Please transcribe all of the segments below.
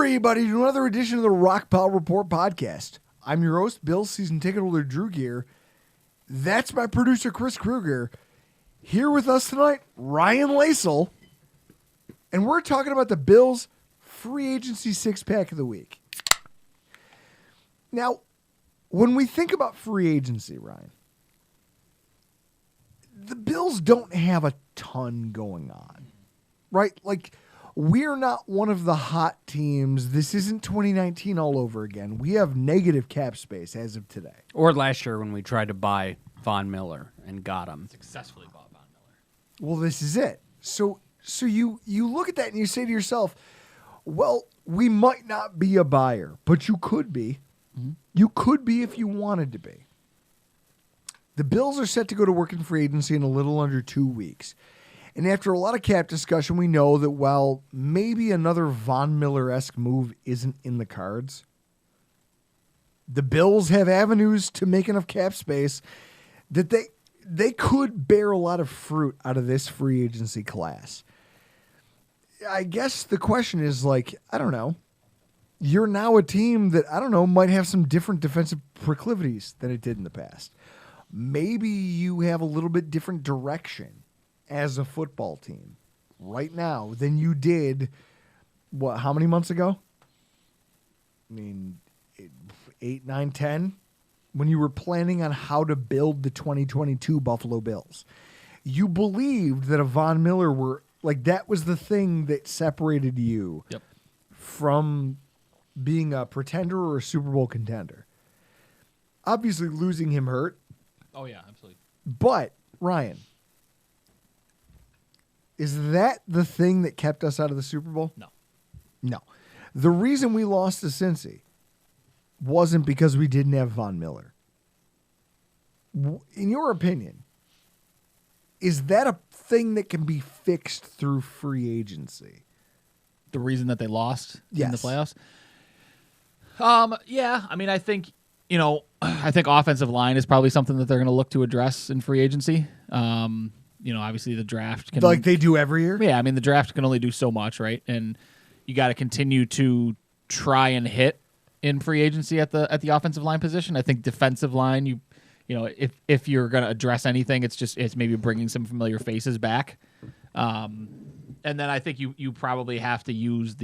everybody, to another edition of the Rock Pile Report podcast. I'm your host, Bill, season ticket holder Drew Gear. That's my producer, Chris Kruger. Here with us tonight, Ryan Lasel. And we're talking about the Bills' free agency six-pack of the week. Now, when we think about free agency, Ryan, the Bills don't have a ton going on, right? Like, we're not one of the hot teams. This isn't 2019 all over again. We have negative cap space as of today. Or last year when we tried to buy Von Miller and got him. Successfully bought Von Miller. Well, this is it. So you look at that and you say to yourself, well, we might not be a buyer, but you could be. Mm-hmm. You could be if you wanted to be. The Bills are set to go to work in free agency in a little under 2 weeks. And after a lot of cap discussion, we know that while maybe another Von Miller-esque move isn't in the cards, the Bills have avenues to make enough cap space that they could bear a lot of fruit out of this free agency class. I guess the question is, like, I don't know. You're now a team that, I don't know, might have some different defensive proclivities than it did in the past. Maybe you have a little bit different direction as a football team right now than you did, how many months ago? I mean, 8, 9, 10, when you were planning on how to build the 2022 Buffalo Bills. You believed that a Von Miller that was the thing that separated you from being a pretender or a Super Bowl contender. Obviously, losing him hurt. Oh, yeah, absolutely. But, Ryan, is that the thing that kept us out of the Super Bowl? No. The reason we lost to Cincy wasn't because we didn't have Von Miller. In your opinion, is that a thing that can be fixed through free agency? The reason that they lost in the playoffs? Yeah, I mean, I think offensive line is probably something that they're going to look to address in free agency. Obviously the draft can, like they do every year. Yeah, I mean the draft can only do so much, right? And you got to continue to try and hit in free agency at the offensive line position. I think defensive line, if you're going to address anything, it's maybe bringing some familiar faces back. And then I think you probably have to use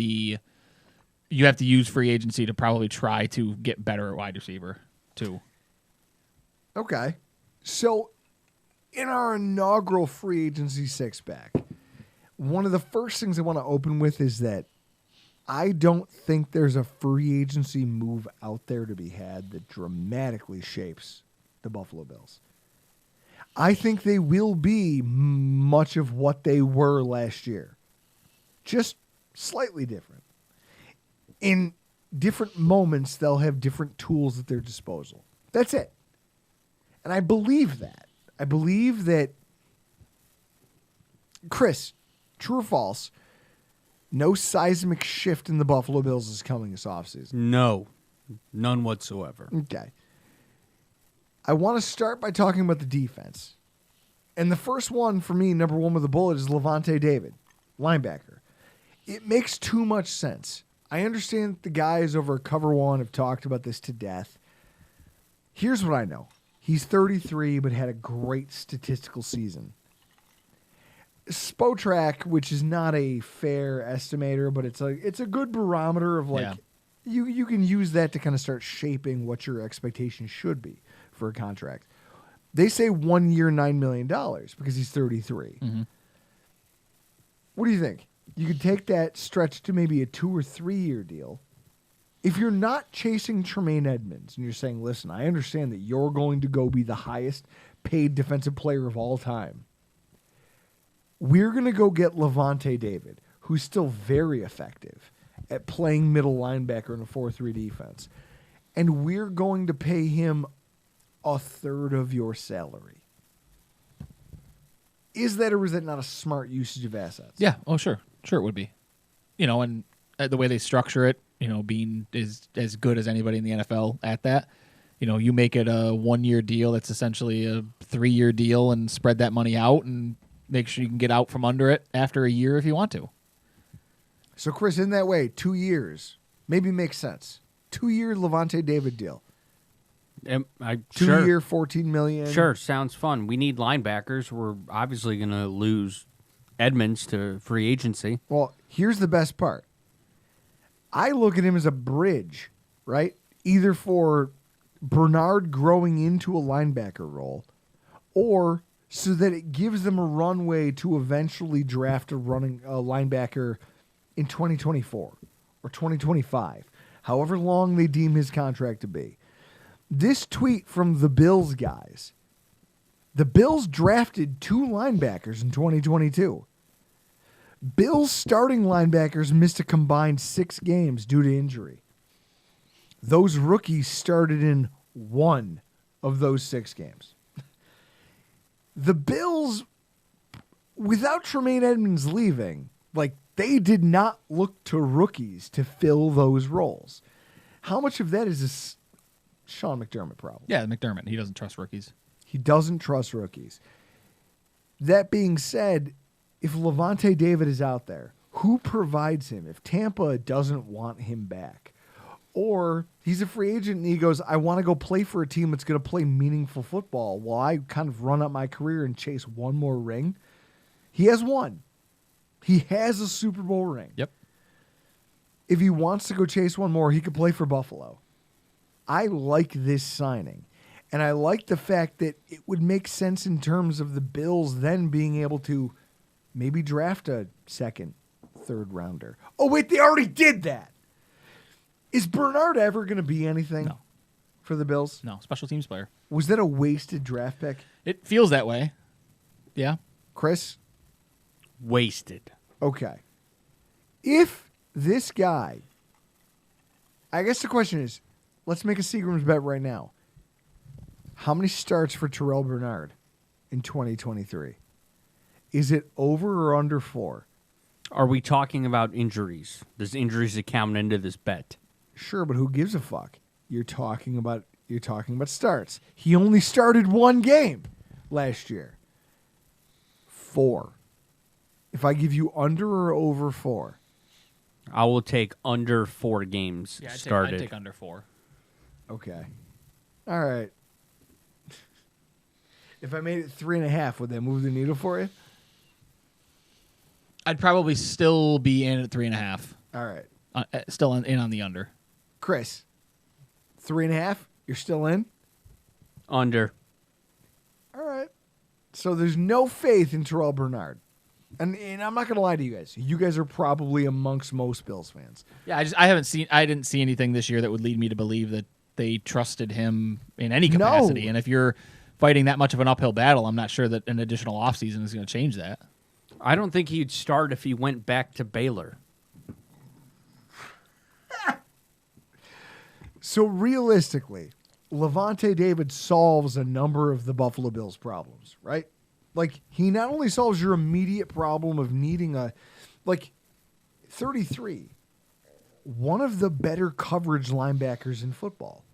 free agency to probably try to get better at wide receiver too. Okay. So in our inaugural free agency six-pack, one of the first things I want to open with is that I don't think there's a free agency move out there to be had that dramatically shapes the Buffalo Bills. I think they will be much of what they were last year, just slightly different. In different moments, they'll have different tools at their disposal. That's it. And I believe that. I believe that, Chris, true or false, no seismic shift in the Buffalo Bills is coming this offseason. No, none whatsoever. Okay. I want to start by talking about the defense. And the first one for me, number one with a bullet, is Lavonte David, linebacker. It makes too much sense. I understand that the guys over at Cover One have talked about this to death. Here's what I know. He's 33, but had a great statistical season. Spotrac, which is not a fair estimator, but it's a good barometer of you can use that to kind of start shaping what your expectations should be for a contract. They say 1 year, $9 million because he's 33. Mm-hmm. What do you think? You could take that stretch to maybe a 2 or 3 year deal. If you're not chasing Tremaine Edmonds and you're saying, listen, I understand that you're going to go be the highest paid defensive player of all time. We're going to go get Lavonte David, who's still very effective at playing middle linebacker in a 4-3 defense. And we're going to pay him a third of your salary. Is that or is that not a smart usage of assets? Yeah. Oh, sure. Sure it would be. And the way they structure it, being as good as anybody in the NFL at that. You make it a 1 year deal that's essentially a 3 year deal and spread that money out and make sure you can get out from under it after a year if you want to. So, Chris, in that way, 2 years, maybe makes sense. 2-year Levante David deal. 2 year, $14 million. Sure, sounds fun. We need linebackers. We're obviously going to lose Edmonds to free agency. Well, here's the best part. I look at him as a bridge, right? Either for Bernard growing into a linebacker role, or so that it gives them a runway to eventually draft a linebacker in 2024 or 2025, however long they deem his contract to be. This tweet from the Bills guys. The Bills drafted 2 linebackers in 2022. Bills starting linebackers missed a combined 6 games due to injury. Those rookies started in 1 of those 6 games. The Bills, without Tremaine Edmonds leaving, they did not look to rookies to fill those roles. How much of that is a Sean McDermott problem? Yeah, McDermott. He doesn't trust rookies. He doesn't trust rookies. That being said, if Levante David is out there, who provides him if Tampa doesn't want him back? Or he's a free agent and he goes, I want to go play for a team that's going to play meaningful football while I kind of run up my career and chase one more ring. He has one. He has a Super Bowl ring. Yep. If he wants to go chase one more, he could play for Buffalo. I like this signing. And I like the fact that it would make sense in terms of the Bills then being able to maybe draft a second, third rounder. Oh, wait, they already did that. Is Bernard ever going to be anything No. for the Bills? No, special teams player. Was that a wasted draft pick? It feels that way. Yeah. Chris? Wasted. Okay. If this guy, I guess the question is, let's make a Seagram's bet right now. How many starts for Terrell Bernard in 2023? Is it over or under 4? Are we talking about injuries? Does injuries account into this bet? Sure, but who gives a fuck? You're talking about starts. He only started 1 game last year. 4. If I give you under or over 4. I will take under 4 games started. I'd take under 4. Okay. All right. If I made it 3.5, would that move the needle for you? I'd probably still be in at 3.5. All right. Still in on the under. Chris, 3.5? You're still in? Under. All right. So there's no faith in Terrell Bernard. And I'm not going to lie to you guys. You guys are probably amongst most Bills fans. Yeah, I didn't see anything this year that would lead me to believe that they trusted him in any capacity. No. And if you're fighting that much of an uphill battle, I'm not sure that an additional offseason is going to change that. I don't think he'd start if he went back to Baylor. So realistically, Levante David solves a number of the Buffalo Bills problems, right? He not only solves your immediate problem of needing 33, one of the better coverage linebackers in football.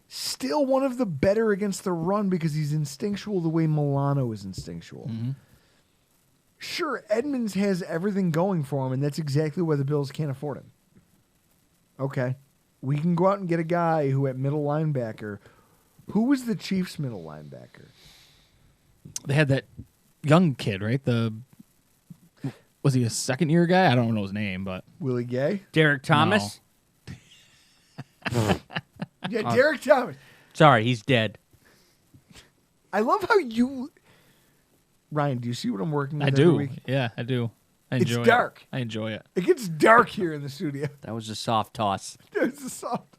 Still one of the better against the run because he's instinctual the way Milano is instinctual. Mm-hmm. Sure, Edmonds has everything going for him, and that's exactly why the Bills can't afford him. Okay. We can go out and get a guy who at middle linebacker, who was the Chiefs' middle linebacker? They had that young kid, right? Was he a second-year guy? I don't know his name, but Willie Gay? Derek Thomas? Yeah, Derek Thomas. Sorry, he's dead. I love how you... Ryan, do you see what I'm working with I every do. week? Yeah, I do. I It's enjoy dark. it. I enjoy it. It gets dark here in the studio. That was a soft toss. There's a soft.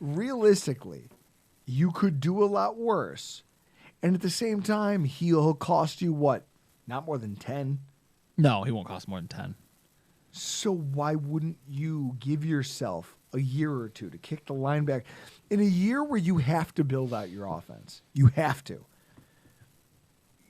Realistically, you could do a lot worse. And at the same time, he'll cost you what? Not more than 10? No, he won't cost more than 10. So why wouldn't you give yourself a year or two to kick the linebacker? In a year where you have to build out your offense, you have to.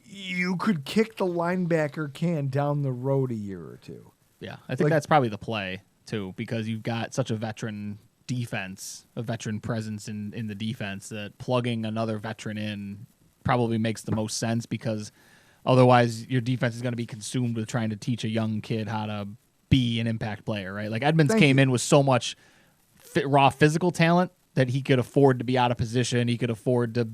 You could kick the linebacker can down the road a year or two. Yeah, I think that's probably the play, too, because you've got such a veteran defense, a veteran presence in the defense, that plugging another veteran in probably makes the most sense, because otherwise your defense is going to be consumed with trying to teach a young kid how to be an impact player, right? Like Edmonds Thank came you. in with so much raw physical talent that he could afford to be out of position. He could afford to,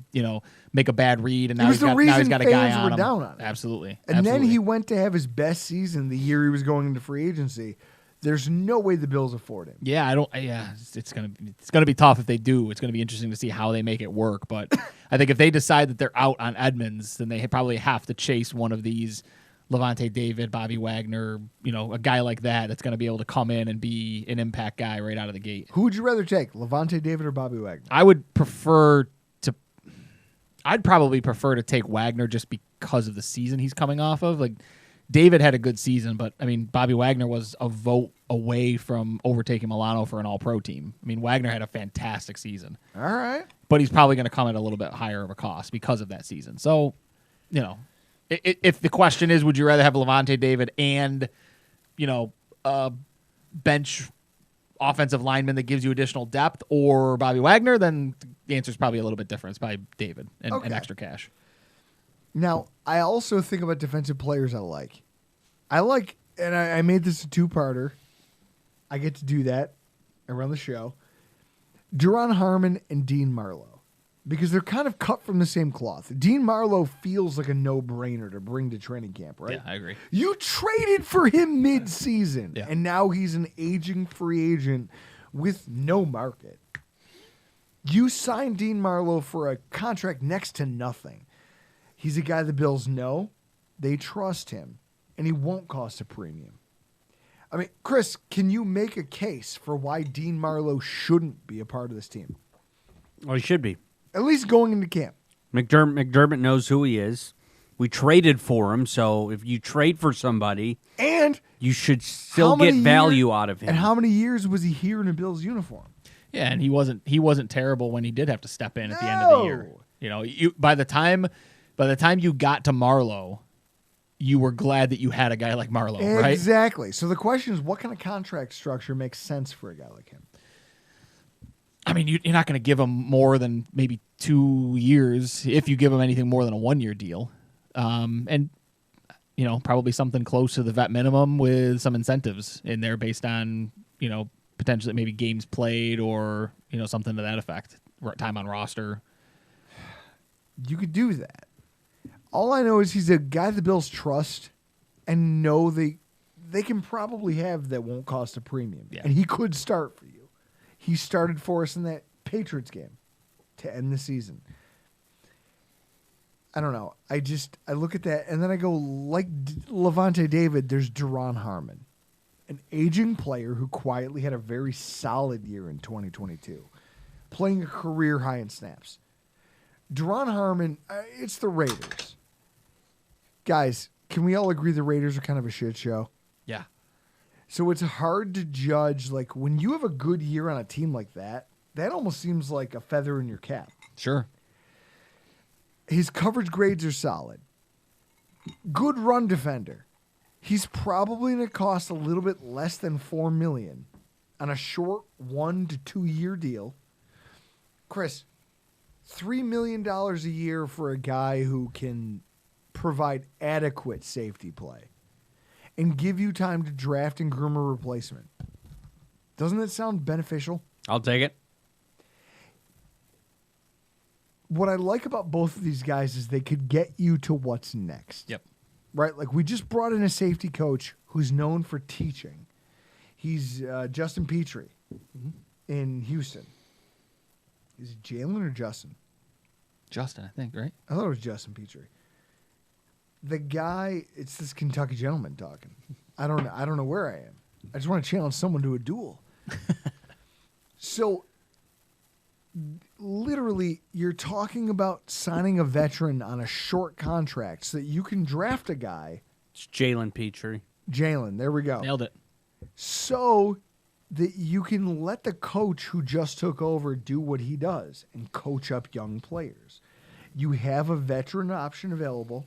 make a bad read, and It now was he's the got reason a guy fans on were him. down on him. Absolutely. And Absolutely. then he went to have his best season the year he was going into free agency. There's no way the Bills afford him. Yeah, I don't. Yeah, it's gonna be tough if they do. It's gonna be interesting to see how they make it work. But I think if they decide that they're out on Edmonds, then they probably have to chase one of these Levante David, Bobby Wagner, a guy like that that's gonna be able to come in and be an impact guy right out of the gate. Who would you rather take, Levante David or Bobby Wagner? I'd probably prefer to take Wagner just because of the season he's coming off of. Like David had a good season, but I mean Bobby Wagner was a vote away from overtaking Milano for an All-Pro team. I mean Wagner had a fantastic season, All right. but he's probably going to come at a little bit higher of a cost because of that season. So, if the question is, would you rather have Levante David and a bench offensive lineman that gives you additional depth, or Bobby Wagner, then the answer is probably a little bit different. It's probably David and Okay. extra cash. Now, I also think about defensive players I like, and I made this a two-parter. I get to do that around the show. Duron Harmon and Dean Marlowe, because they're kind of cut from the same cloth. Dean Marlowe feels like a no-brainer to bring to training camp, right? Yeah, I agree. You traded for him mid-season, Yeah. and now he's an aging free agent with no market. You signed Dean Marlowe for a contract next to nothing. He's a guy the Bills know. They trust him, and he won't cost a premium. I mean, Chris, can you make a case for why Dean Marlowe shouldn't be a part of this team? Well, he should be. At least going into camp. McDermott knows who he is. We traded for him, so if you trade for somebody, And you should still how get many value year- out of him. And how many years was he here in a Bills uniform? Yeah, and he wasn't terrible when he did have to step in at the end of the year. No. By the time you got to Marlowe, you were glad that you had a guy like Marlowe, right? Exactly. So the question is, what kind of contract structure makes sense for a guy like him? I mean, you're not going to give him more than maybe 2 years if you give him anything more than a 1-year deal. And probably something close to the vet minimum with some incentives in there based on, potentially maybe games played or, something to that effect. Time on roster. You could do that. All I know is he's a guy the Bills trust and know they can probably have that won't cost a premium. Yeah. And he could start for you. He started for us in that Patriots game to end the season. I don't know. I look at that and then I go, like Levante David, there's Duron Harmon, an aging player who quietly had a very solid year in 2022, playing a career high in snaps. Duron Harmon, it's the Raiders. Guys, can we all agree the Raiders are kind of a shit show? Yeah. So it's hard to judge, like, when you have a good year on a team like that, that almost seems like a feather in your cap. Sure. His coverage grades are solid. Good run defender. He's probably going to cost a little bit less than $4 million on a short 1 to 2 year deal. Chris, $3 million a year for a guy who can provide adequate safety play and give you time to draft and groom a replacement. Doesn't that sound beneficial? I'll take it. What I like about both of these guys is they could get you to what's next. Yep. Right? Like, we just brought in a safety coach who's known for teaching. He's Justin Petrie in Houston. Is it Jalen or Justin? Justin, I think, right? I thought it was Justin Petrie. The guy, it's this Kentucky gentleman talking. I don't know where I am. I just want to challenge someone to a duel. So, literally, you're talking about signing a veteran on a short contract so that you can draft a guy. It's Jalen Petrie. Jalen, there we go. Nailed it. So that you can let the coach who just took over do what he does and coach up young players. You have a veteran option available,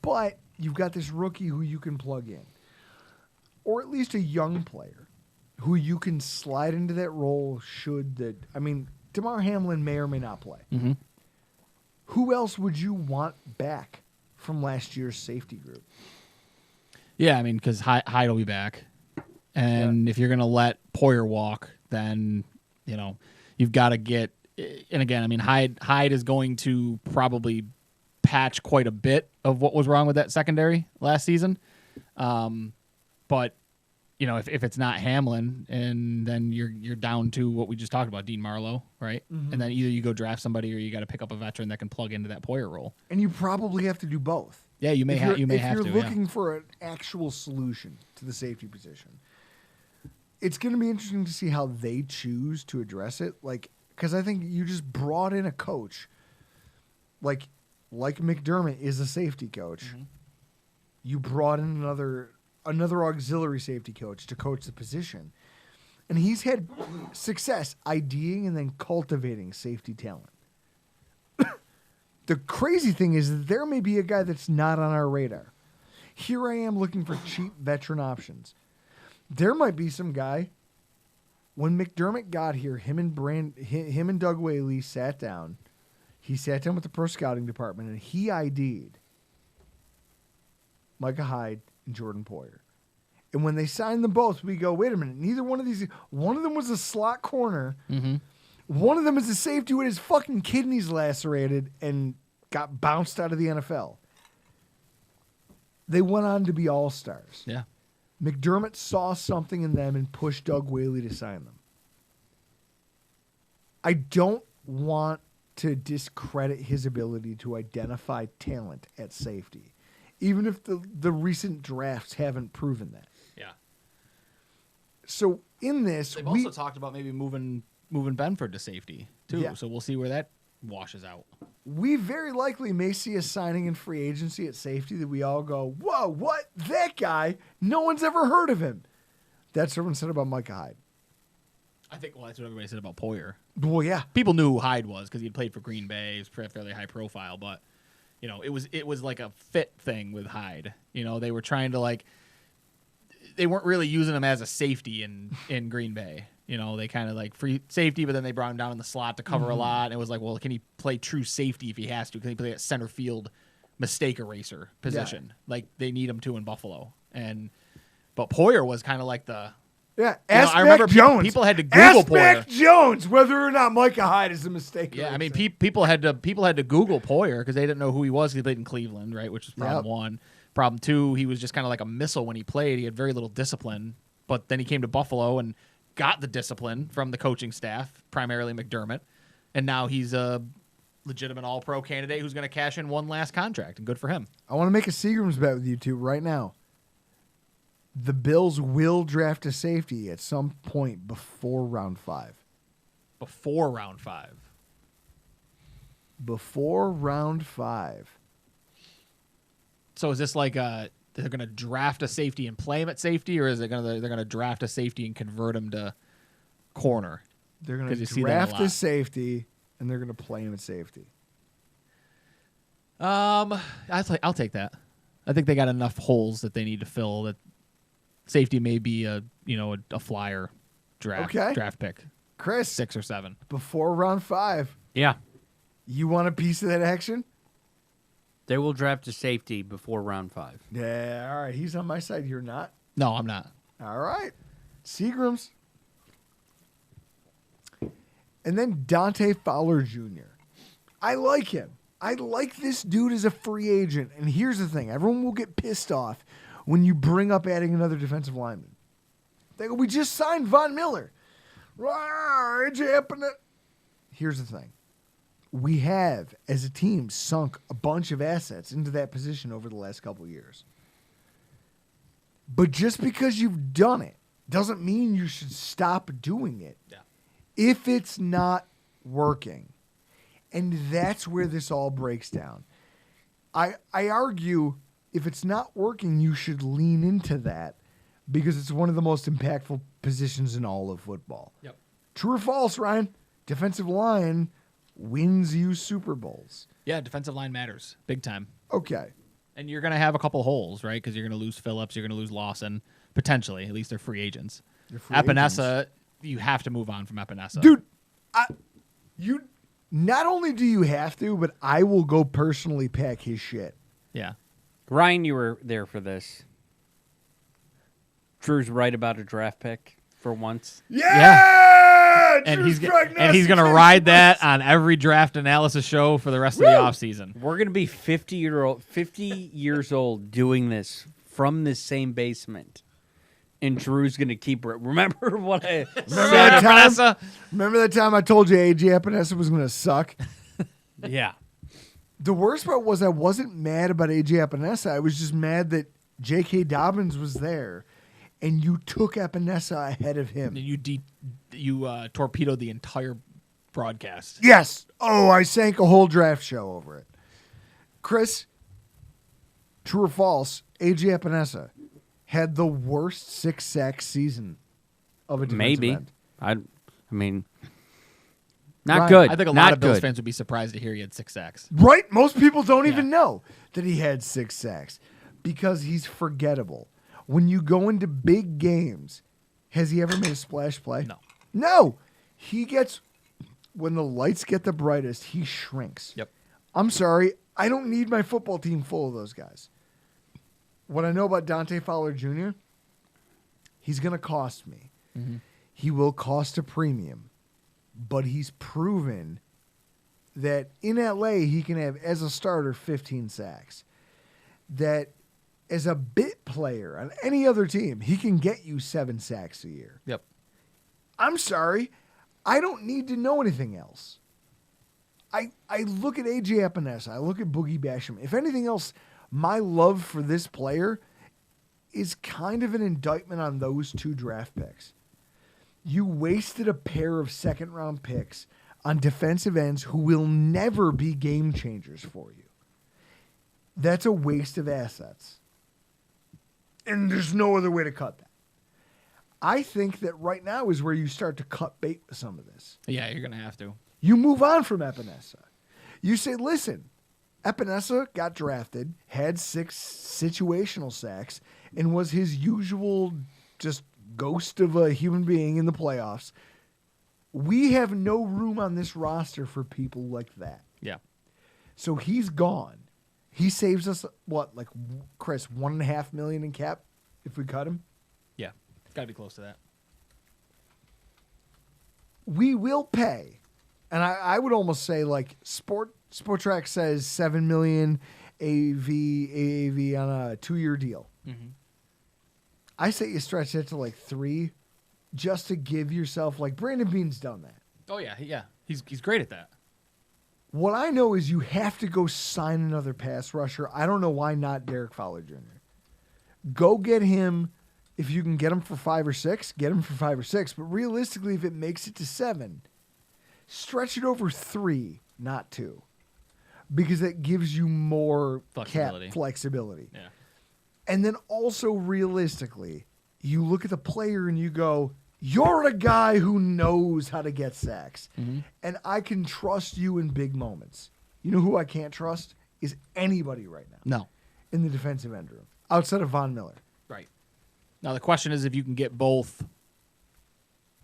but you've got this rookie who you can plug in. Or at least a young player who you can slide into that role Damar Hamlin may or may not play. Mm-hmm. Who else would you want back from last year's safety group? Yeah, I mean, because Hyde will be back. And if you're going to let Poyer walk, then, you've got to get – and again, I mean, Hyde is going to probably patch quite a bit of what was wrong with that secondary last season. But, if it's not Hamlin, and then you're down to what we just talked about, Dean Marlowe, right? And then either you go draft somebody or you got to pick up a veteran that can plug into that Poyer role. And you probably have to do both. Yeah, you may have to. If you're looking for an actual solution to the safety position, it's going to be interesting to see how they choose to address it. Like, because I think you just brought in a coach, like McDermott is a safety coach. Mm-hmm. You brought in another auxiliary safety coach to coach the position, and he's had success IDing and then cultivating safety talent. The crazy thing is that there may be a guy that's not on our radar. Here I am looking for cheap veteran options. There might be some guy. When McDermott got here, him and Doug Whaley sat down. He sat down with the pro scouting department and he ID'd Micah Hyde and Jordan Poyer. And when they signed them both, we go, wait a minute, neither one of these. One of them was a slot corner. Mm-hmm. One of them is a safety with his fucking kidneys lacerated and got bounced out of the NFL. They went on to be all-stars. Yeah. McDermott saw something in them and pushed Doug Whaley to sign them. I don't want to discredit his ability to identify talent at safety, even if the recent drafts haven't proven that. Yeah. So in this, they've also talked about maybe moving Benford to safety too. Yeah. So we'll see where that washes out. We very likely may see a signing in free agency at safety that we all go, whoa, what? That guy? No one's ever heard of him. That's what everyone said about Micah Hyde. I think, well, that's what everybody said about Poyer. Well, yeah. People knew who Hyde was because he had played for Green Bay. He was fairly high profile, but, it was like a fit thing with Hyde. They were trying to, they weren't really using him as a safety in Green Bay. They kind of free safety, but then they brought him down in the slot to cover a lot. And it was like, well, can he play true safety if he has to? Can he play that center field mistake eraser position? Yeah. Like they need him to in Buffalo. But Poyer was kind of like the. Yeah, ask I remember Jones. People had to Google ask Poyer. Mac Jones whether or not Micah Hyde is a mistake. Yeah, I mean, people had to Google Poyer because they didn't know who he was. He played in Cleveland, right? Which was problem one. Problem two, he was just kind of like a missile when he played. He had very little discipline. But then he came to Buffalo and got the discipline from the coaching staff, primarily McDermott, and now he's a legitimate All-Pro candidate who's going to cash in one last contract, and good for him. I want to make a Seagram's bet with you two right now. The Bills will draft a safety at some point before round 5. Before round 5. Before round 5. So is this like they're going to draft a safety and play him at safety, or is they're going to draft a safety and convert him to corner? They're going to draft a safety and they're going to play him at safety. I'll take that. I think they got enough holes that they need to fill that safety may be a flyer draft pick. Chris, 6 or 7 before round 5. Yeah. You want a piece of that action? They will draft a safety before round 5. Yeah, all right. He's on my side. You're not? No, I'm not. All right. Seagrams. And then Dante Fowler Jr. I like him. I like this dude as a free agent. And here's the thing. Everyone will get pissed off when you bring up adding another defensive lineman. They go, we just signed Von Miller. Here's the thing. We have, as a team, sunk a bunch of assets into that position over the last couple of years. But just because you've done it doesn't mean you should stop doing it. Yeah. If it's not working. And that's where this all breaks down. I argue if it's not working, you should lean into that because it's one of the most impactful positions in all of football. Yep. True or false, Ryan? Defensive line wins you Super Bowls. Yeah, defensive line matters big time. Okay. And you're going to have a couple holes, right? Because you're going to lose Phillips, you're going to lose Lawson, potentially. At least they're free agents. Epinesa, you have to move on from Epinesa. Dude, you not only do you have to, but I will go personally pack his shit. Yeah. Ryan, you were there for this. Drew's right about a draft pick for once. Yeah, And Drew's he's going to prognostication ride that was- on every draft analysis show for the rest of the offseason. We're gonna be 50 years old doing this from this same basement, and Drew's gonna keep it. Remember what I said? Remember that time I told you AJ Epinesa was going to suck? Yeah. The worst part was I wasn't mad about AJ Epinesa. I was just mad that J.K. Dobbins was there, and you took Epinesa ahead of him. And you torpedoed the entire broadcast. Yes. Oh, I sank a whole draft show over it. Chris, true or false, AJ Epinesa had the worst 6-sack season of a defensive Maybe. end. I mean, not Ryan, good. I think a Not lot of Bills good. fans would be surprised to hear he had 6 sacks. Right? Most people don't Yeah. even know that he had 6 sacks because he's forgettable. When you go into big games, has he ever made a splash play? No. No. He gets, when the lights get the brightest, he shrinks. Yep. I'm sorry. I don't need my football team full of those guys. What I know about Dante Fowler Jr., he's going to cost me. Mm-hmm. He will cost a premium, but he's proven that in LA he can have, as a starter, 15 sacks. That as a bit player on any other team, he can get you 7 sacks a year. Yep. I'm sorry. I don't need to know anything else. I look at AJ Epinesa. I look at Boogie Basham. If anything else, my love for this player is kind of an indictment on those 2 draft picks. You wasted a pair of second-round picks on defensive ends who will never be game changers for you. That's a waste of assets. And there's no other way to cut that. I think that right now is where you start to cut bait with some of this. Yeah, you're going to have to. You move on from Epinesa. You say, listen, Epinesa got drafted, had 6 situational sacks, and was his usual just ghost of a human being in the playoffs. We have no room on this roster for people like that. Yeah. So he's gone. He saves us, what, like, Chris, $1.5 million in cap if we cut him? Yeah. It's got to be close to that. We will pay. And I would almost say, like, Sportrack says $7 million AAV on a 2-year deal. Mm-hmm. I say you stretch that to like 3 just to give yourself, like, Brandon Beane's done that. Oh, yeah. Yeah. He's great at that. What I know is you have to go sign another pass rusher. I don't know why not Derek Fowler Jr. Go get him. If you can get him for 5 or 6, get him for 5 or 6. But realistically, if it makes it to 7, stretch it over 3, not 2. Because that gives you more Flexibility. cap flexibility. Yeah. And then also realistically, you look at the player and you go, you're a guy who knows how to get sacks. Mm-hmm. And I can trust you in big moments. You know who I can't trust? Is anybody right now No. in the defensive end room outside of Von Miller. Right. Now, the question is if you can get both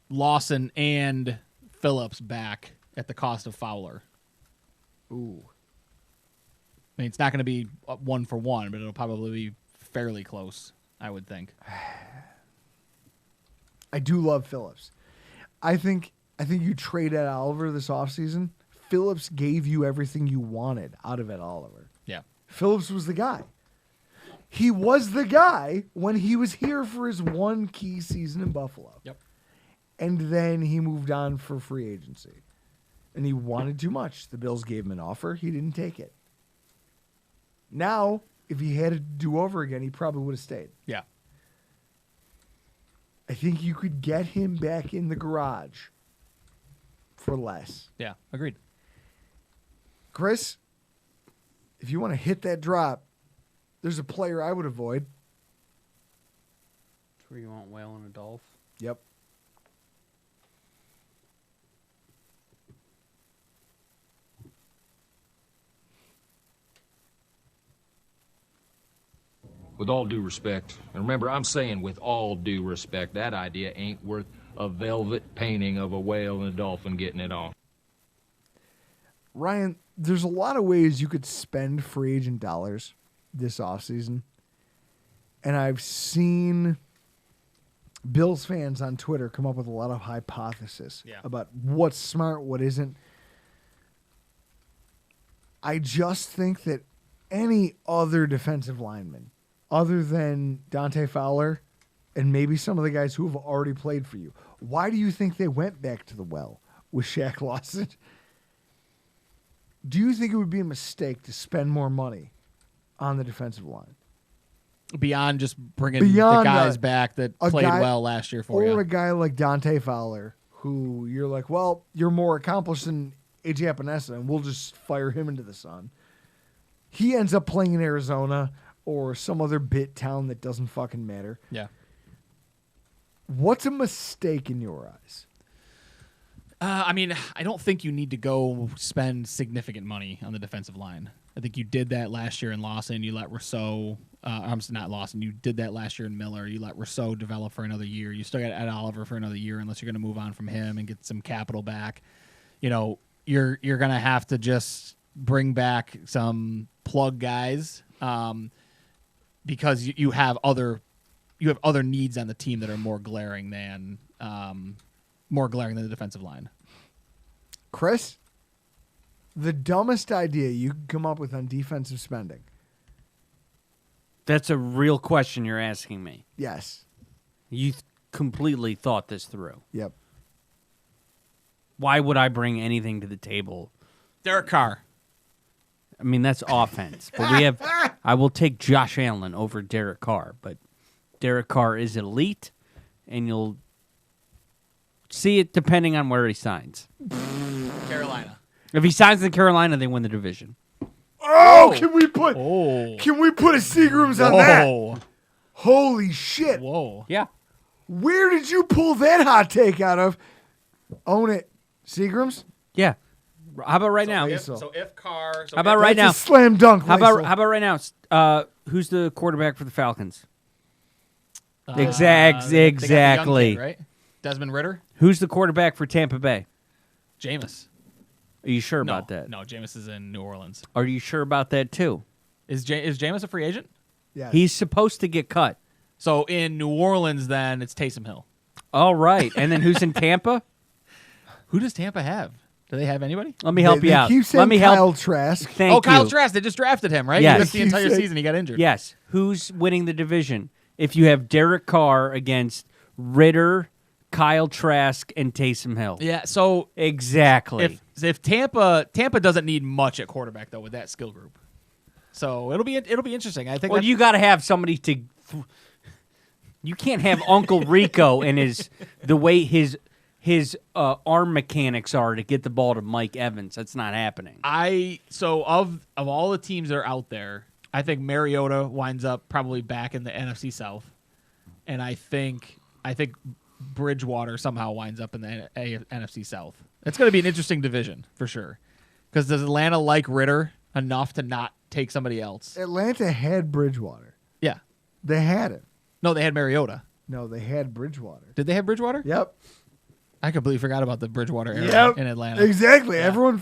Lawson and Phillips back at the cost of Fowler. Ooh. I mean, it's not going to be 1 for 1, but it'll probably be fairly close, I would think. I do love Phillips. I think you trade Ed Oliver this offseason. Phillips gave you everything you wanted out of Ed Oliver. Yeah. Phillips was the guy. He was the guy when he was here for his 1 key season in Buffalo. Yep. And then he moved on for free agency. And he wanted too much. The Bills gave him an offer. He didn't take it. Now, if he had to do over again, he probably would have stayed. Yeah. I think you could get him back in the garage for less. Yeah. Agreed. Chris, if you want to hit that drop, there's a player I would avoid. That's where you want Whale and Adolph. Yep. With all due respect, and remember, I'm saying with all due respect, that idea ain't worth a velvet painting of a whale and a dolphin getting it on. Ryan, there's a lot of ways you could spend free agent dollars this offseason. And I've seen Bills fans on Twitter come up with a lot of hypotheses Yeah. about what's smart, what isn't. I just think that any other defensive lineman, other than Dante Fowler and maybe some of the guys who have already played for you, why do you think they went back to the well with Shaq Lawson? Do you think it would be a mistake to spend more money on the defensive line? Beyond just bringing Beyond the guys a- back that a played guy- well last year for Or you. a guy like Dante Fowler, who you're like, well, you're more accomplished than AJ Epinesa, and we'll just fire him into the sun. He ends up playing in Arizona or some other bit town that doesn't fucking matter. Yeah. What's a mistake in your eyes? I mean, I don't think you need to go spend significant money on the defensive line. I think you did that last year in Lawson. You let Rousseau, I'm not Lawson. You did that last year in Miller. You let Rousseau develop for another year. You still got Ed Oliver for another year, unless you're going to move on from him and get some capital back. You know, you're going to have to just bring back some plug guys because you have other needs on the team that are more glaring than the defensive line. Chris, the dumbest idea you could come up with on defensive spending. That's a real question you're asking me. Yes. You completely thought this through. Yep. Why would I bring anything to the table? Derek Carr. I mean, that's offense. But I will take Josh Allen over Derek Carr. But Derek Carr is elite, and you'll see it depending on where he signs. Carolina. If he signs in Carolina, they win the division. Oh, can we put Oh. can we put a Seagrams on that? Whoa. Holy shit. Whoa. Yeah. Where did you pull that hot take out of? Own it. Seagrams? Yeah. How about right now? if- So if Carr. How about right That's now? a slam dunk. How about Laisel. right now? Who's the quarterback for the Falcons? the Exactly. young kid, right? Desmond Ritter. Who's the quarterback for Tampa Bay? Jameis. Are you sure No, about that? No, Jameis is in New Orleans. Are you sure about that too? Is Jameis a free agent? Yes. He's supposed to get cut. So in New Orleans, then it's Taysom Hill. All right. And then who's in Tampa? Who does Tampa have? Do they have anybody? Let me help They you out. keep saying Let me Kyle help. Trask. Thank Kyle you. Trask. They just drafted him, right? Yes. He missed the entire Keep saying- season. He got injured. Yes. Who's winning the division? If you have Derek Carr against Ritter, Kyle Trask, and Taysom Hill. Yeah. So Exactly. if Tampa doesn't need much at quarterback though with that skill group, so it'll be interesting. I think. Well, you got to have somebody to. You can't have Uncle Rico and the way his arm mechanics are to get the ball to Mike Evans. That's not happening. Of all the teams that are out there, I think Mariota winds up probably back in the NFC South, and I think Bridgewater somehow winds up in the NFC South. It's going to be an interesting division for sure. Because does Atlanta like Ritter enough to not take somebody else? Atlanta had Bridgewater. Yeah. They had it. No, they had Mariota. No, they had Bridgewater. Did they have Bridgewater? Yep. I completely forgot about the Bridgewater era in Atlanta. Exactly. Everyone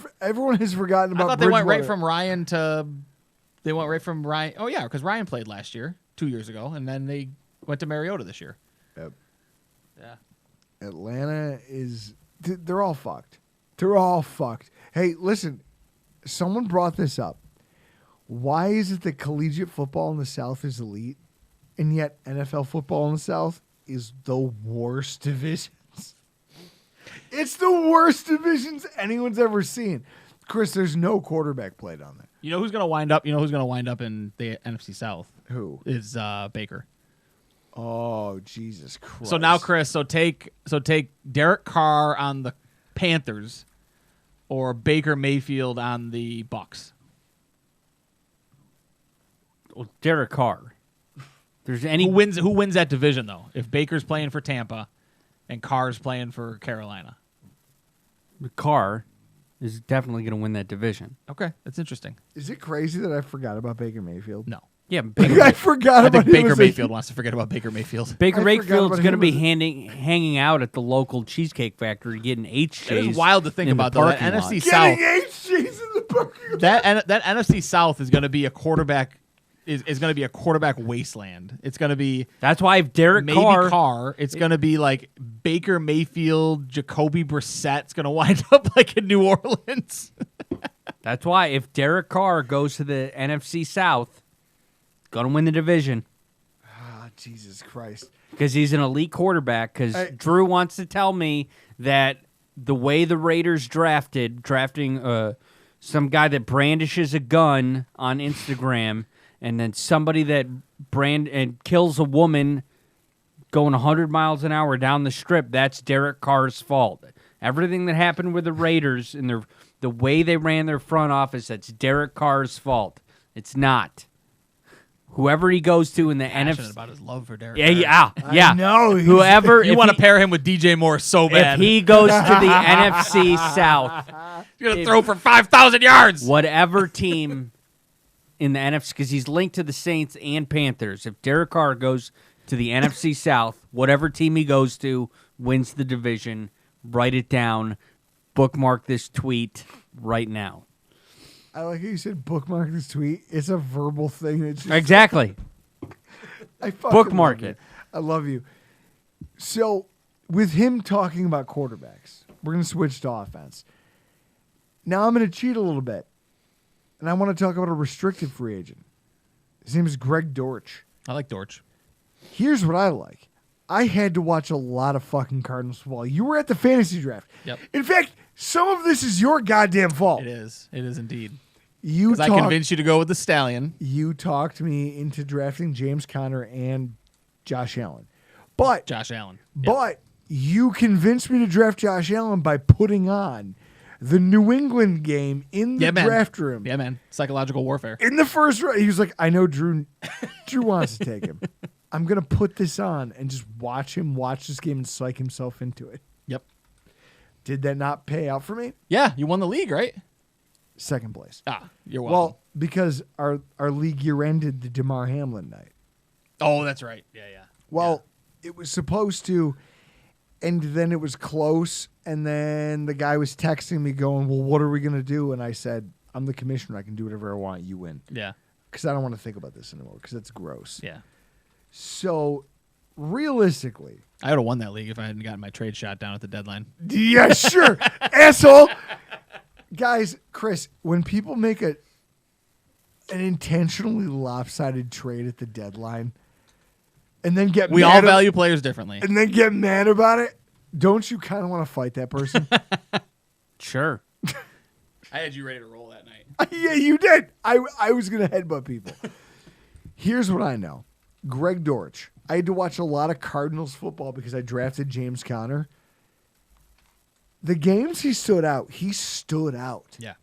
has forgotten I about thought they Bridgewater. went right from Ryan to. They went right from Ryan. Oh yeah, because Ryan played last year, 2 years ago, and then they went to Mariota this year. Yep. Yeah. Atlanta is. They're all fucked. They're all fucked. Hey, listen. Someone brought this up. Why is it that collegiate football in the South is elite, and yet NFL football in the South is the worst divisions? It's the worst divisions anyone's ever seen. Chris, there's no quarterback play down there. You know who's going to wind up? You know who's going to wind up in the NFC South? Who? Is Baker. Oh, Jesus Christ. So now, Chris, take Derek Carr on the Panthers, or Baker Mayfield on the Bucks. Well, Derek Carr. There's any Who wins that division though? If Baker's playing for Tampa, and Carr's playing for Carolina. Carr is definitely going to win that division. Okay, that's interesting. Is it crazy that I forgot about Baker Mayfield? No, Yeah, Baker, I forgot I about think him Baker as a- Mayfield wants to forget about Baker Mayfield. Baker I forgot Mayfield's about going to him be as hanging out at the local Cheesecake Factory getting HJs. It is wild to think in the about though. That parking lot. NFC South, Getting HGs in the parking lot. that NFC South is going to be a quarterback is going to be a quarterback wasteland. It's going to be That's why if Derek maybe Carr, Carr. It's going to be like Baker Mayfield, Jacoby Brissett's going to wind up like in New Orleans. that's why if Derek Carr goes to the NFC South, gonna win the division Ah, Jesus Christ. because he's an elite quarterback. Because I- Drew wants to tell me that the way the Raiders drafting some guy that brandishes a gun on Instagram, and then somebody that kills a woman going 100 miles an hour down the strip, that's Derek Carr's fault. Everything that happened with the Raiders and the way they ran their front office, that's Derek Carr's fault. It's not. Whoever he goes to in the Passionate NFC. about his love for Derek. Yeah. I know, he's- Whoever. You if want to he- pair him with DJ Moore so bad. If he goes to the NFC South, He's going to throw for 5,000 yards. whatever team in the NFC, because he's linked to the Saints and Panthers. If Derek Carr goes to the NFC South, whatever team he goes to wins the division. Write it down. Bookmark this tweet right now. I like how you said bookmark this tweet. It's a verbal thing. It's just, Exactly. I fucking Bookmark love you. it. I love you. So, with him talking about quarterbacks, we're going to switch to offense. Now I'm going to cheat a little bit. And I want to talk about a restricted free agent. His name is Greg Dortch. I like Dortch. Here's what I like. I had to watch a lot of fucking Cardinals football. You were at the fantasy draft. Yep. In fact, some of this is your goddamn fault. It is. It is indeed. You Because I talked. convinced you to go with the Stallion. You talked me into drafting James Conner and Josh Allen, but Josh Allen. but you convinced me to draft Josh Allen by putting on the New England game in the Yeah, man. draft room. Yeah, man. Psychological warfare. In the first round, he was like, "I know Drew wants to take him. I'm gonna put this on and just watch him watch this game and psych himself into it." Yep. Did that not pay out for me? Yeah, you won the league, right? Second place. Ah, you're welcome. Well, because our league year ended the DeMar Hamlin night. Oh, that's right. Yeah. Well, it was supposed to, and then it was close, and then the guy was texting me going, "Well, what are we gonna do?" And I said, "I'm the commissioner. I can do whatever I want. You win." Yeah. Because I don't want to think about this anymore. Because it's gross. Yeah. So, realistically, I would have won that league if I hadn't gotten my trade shot down at the deadline. yeah, sure, asshole. Guys, Chris, when people make an intentionally lopsided trade at the deadline, and then get We mad all at- value players differently. and then get mad about it, don't you kind of want to fight that person? Sure. I had you ready to roll that night. Yeah, you did. I was going to headbutt people. Here's what I know. Greg Dortch. I had to watch a lot of Cardinals football because I drafted James Conner. The games he stood out. Yeah.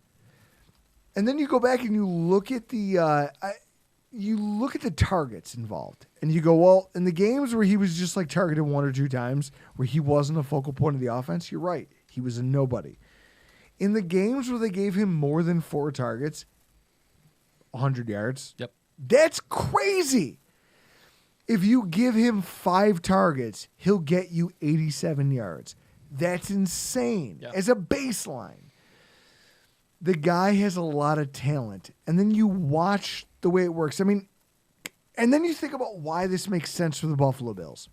And then you go back and you look at the targets involved, and you go, well, in the games where he was just like targeted one or two times, where he wasn't a focal point of the offense, you're right, he was a nobody. In the games where they gave him more than 4 targets, 100 yards, Yep. that's crazy. If you give him 5 targets, he'll get you 87 yards. That's insane Yep. as a baseline. The guy has a lot of talent. And then you watch the way it works. I mean, and then you think about why this makes sense for the Buffalo Bills.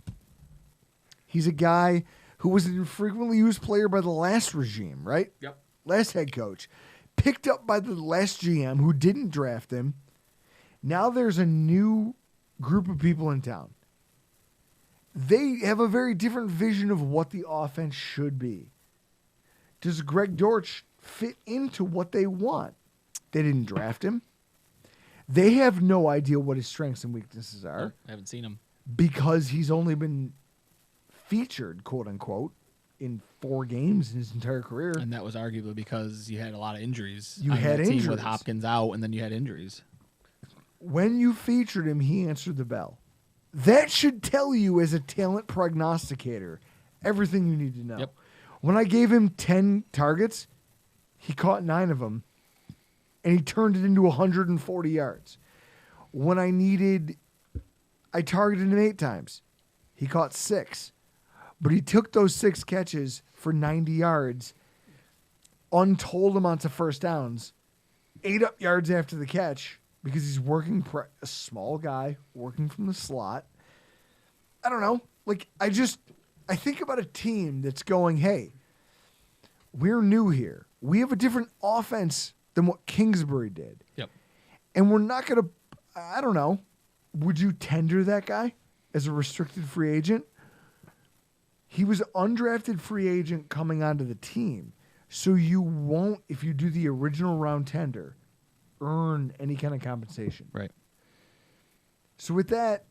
He's a guy who was an infrequently used player by the last regime, right? Yep. Last head coach. Picked up by the last GM who didn't draft him. Now there's a new group of people in town. They have a very different vision of what the offense should be. Does Greg Dortch fit into what they want? They didn't draft him. They have no idea what his strengths and weaknesses are I haven't seen him. because he's only been featured, quote unquote, in 4 games in his entire career. And that was arguably because you had a lot of injuries. You on had that team injuries. with Hopkins out, and then you had injuries. When you featured him, he answered the bell. That should tell you, as a talent prognosticator, everything you need to know. Yep. When I gave him 10 targets, he caught 9 of them, and he turned it into 140 yards. When I targeted him 8 times. He caught 6. But he took those 6 catches for 90 yards, untold amounts of first downs, 8 up yards after the catch, because he's working a small guy working from the slot. I don't know. Like, I think about a team that's going, hey, we're new here. We have a different offense than what Kingsbury did. Yep. And we're not going to, I don't know, would you tender that guy as a restricted free agent? He was an undrafted free agent coming onto the team. So you won't, if you do the original round tender, earn any kind of compensation. Right. So with that,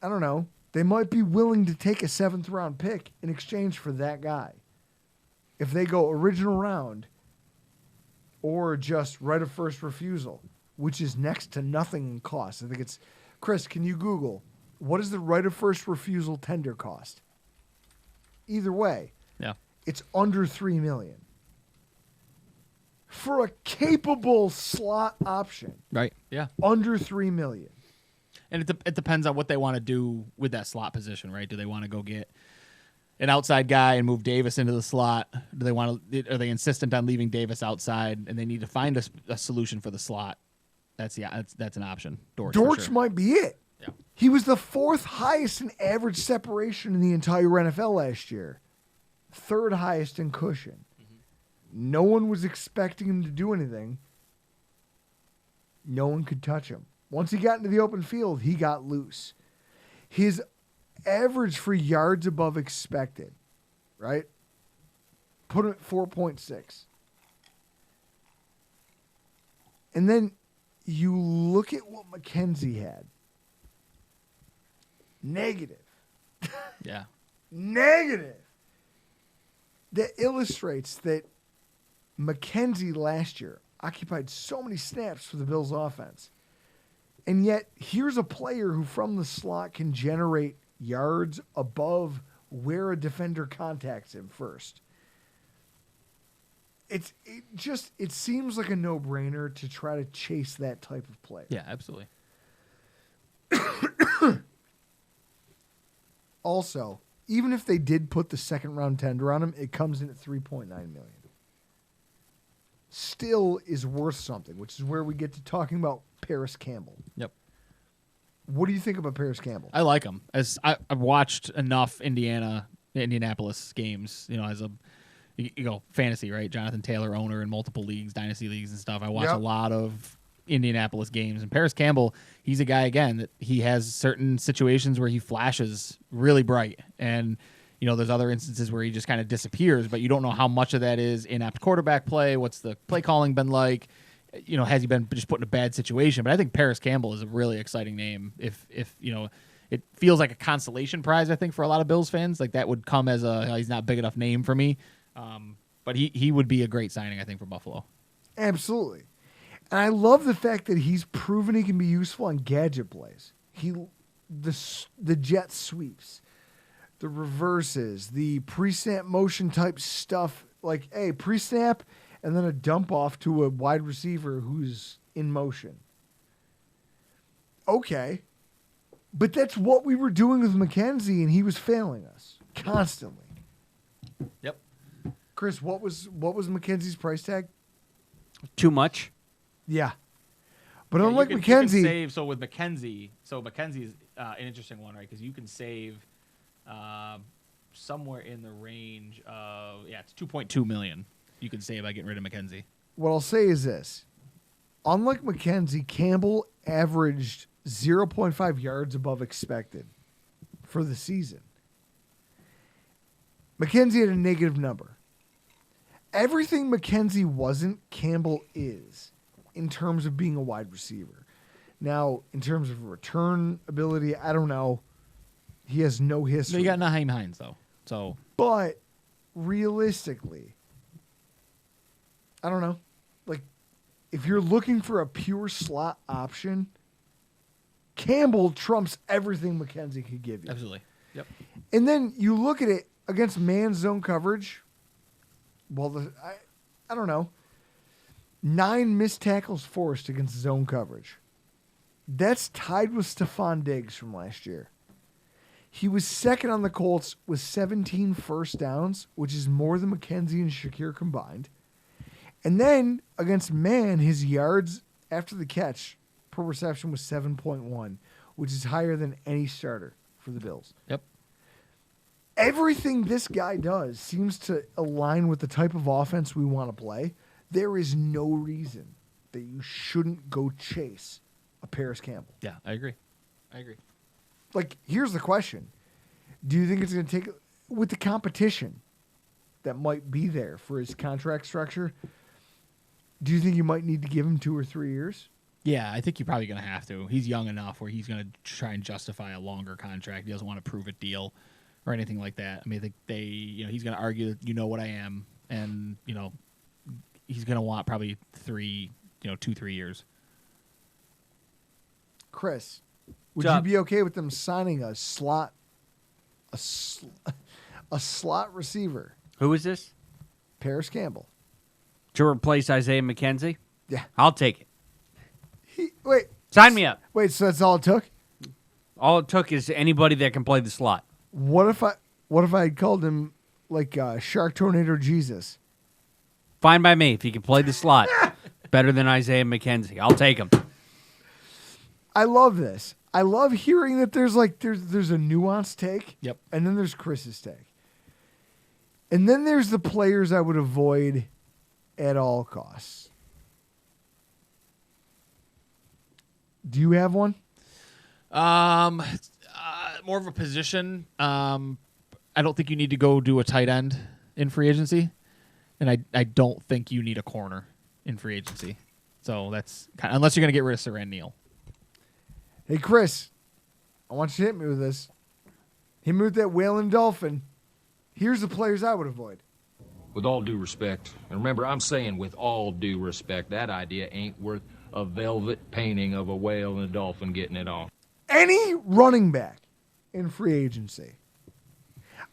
I don't know, they might be willing to take a 7th round pick in exchange for that guy. If they go original round or just right of first refusal, which is next to nothing in cost. I think it's, Chris, can you Google, what is the right of first refusal tender cost? Either way, Yeah. it's under $3 million. For a capable slot option, Right. Yeah. under $3 million. And it depends on what they want to do with that slot position, right? Do they want to go get an outside guy and move Davis into the slot? Do they want to? Are they insistent on leaving Davis outside, and they need to find a solution for the slot? That's an option. Dortch for Dortch sure. might be it. Yeah. He was the 4th highest in average separation in the entire NFL last year. 3rd highest in cushion. No one was expecting him to do anything. No one could touch him. Once he got into the open field, he got loose. His average for yards above expected, right? Put him at 4.6. And then you look at what McKenzie had. Negative. Yeah. Negative. That illustrates that McKenzie last year occupied so many snaps for the Bills offense. And yet, here's a player who from the slot can generate yards above where a defender contacts him first. It seems like a no-brainer to try to chase that type of player. Yeah. Absolutely. Also, even if they did put the 2nd round tender on him, it comes in at $3.9 million. Still is worth something, which is where we get to talking about Paris Campbell. Yep. What do you think about Paris Campbell? I like him. As I've watched enough Indianapolis games, as a fantasy, right? Jonathan Taylor owner in multiple leagues, dynasty leagues and stuff. I watch a lot of Indianapolis games, and Paris Campbell, he's a guy again that he has certain situations where he flashes really bright, and there's other instances where he just kind of disappears, but you don't know how much of that is inept quarterback play. What's the play calling been like? Has he been just put in a bad situation? But I think Paris Campbell is a really exciting name. If it feels like a consolation prize, I think, for a lot of Bills fans. Like that would come as he's not big enough name for me. But he would be a great signing, I think, for Buffalo. Absolutely. And I love the fact that he's proven he can be useful on gadget plays. The jet sweeps, the reverses, the pre-snap motion type stuff, like, hey, pre-snap and then a dump off to a wide receiver who's in motion. Okay. But that's what we were doing with McKenzie, and he was failing us constantly. Yep. Chris, what was McKenzie's price tag? Too much. Yeah. But unlike McKenzie, with McKenzie, McKenzie's an interesting one, right? Because you can save somewhere in the range of it's $2.2 million. You can save by getting rid of McKenzie. what I'll say is this. Unlike McKenzie, Campbell averaged 0.5 yards above expected for the season. McKenzie had a negative number. Everything McKenzie wasn't, Campbell is in terms of being a wide receiver. Now, in terms of return ability, I don't know. He has no history. You got Nyheim Hines, though. So, But realistically, I don't know. Like, if you're looking for a pure slot option, Campbell trumps everything McKenzie could give you. absolutely. Yep. And then you look at it against man zone coverage. Well, I don't know. 9 missed tackles forced against zone coverage. That's tied with Stephon Diggs from last year. He was second on the Colts with 17 first downs, which is more than McKenzie and Shakir combined. And then against man, his yards after the catch per reception was 7.1, which is higher than any starter for the Bills. Yep. Everything this guy does seems to align with the type of offense we want to play. There is no reason that you shouldn't go chase a Paris Campbell. Yeah, I agree. Like, here's the question. Do you think it's going to take, with the competition that might be there for his contract structure, do you think you might need to give him 2 or 3 years? Yeah, I think you're probably going to have to. He's young enough where he's going to try and justify a longer contract. He doesn't want to prove a deal or anything like that. I mean, I think he's going to argue that you know what I am, and he's going to want probably 2-3 years. Chris, would Job. you be okay with them signing a slot receiver, Who is this? Paris Campbell? To replace Isaiah McKenzie? Yeah. I'll take it. Wait, Sign me up. so that's all it took? All it took is anybody that can play the slot. What if I had called him like Shark Tornado Jesus? Fine by me if he can play the slot. Better than Isaiah McKenzie. I'll take him. I love this. I love hearing that there's a nuanced take. Yep. And then there's Chris's take. And then there's the players I would avoid at all costs. Do you have one? More of a position. I don't think you need to go do a tight end in free agency, and I don't think you need a corner in free agency. So that's unless you're going to get rid of Saran Neal. Hey, Chris, I want you to hit me with this. Hit me with that whaling dolphin. Here's the players I would avoid. With all due respect, and remember, I'm saying with all due respect, that idea ain't worth a velvet painting of a whale and a dolphin getting it on. Any running back in free agency.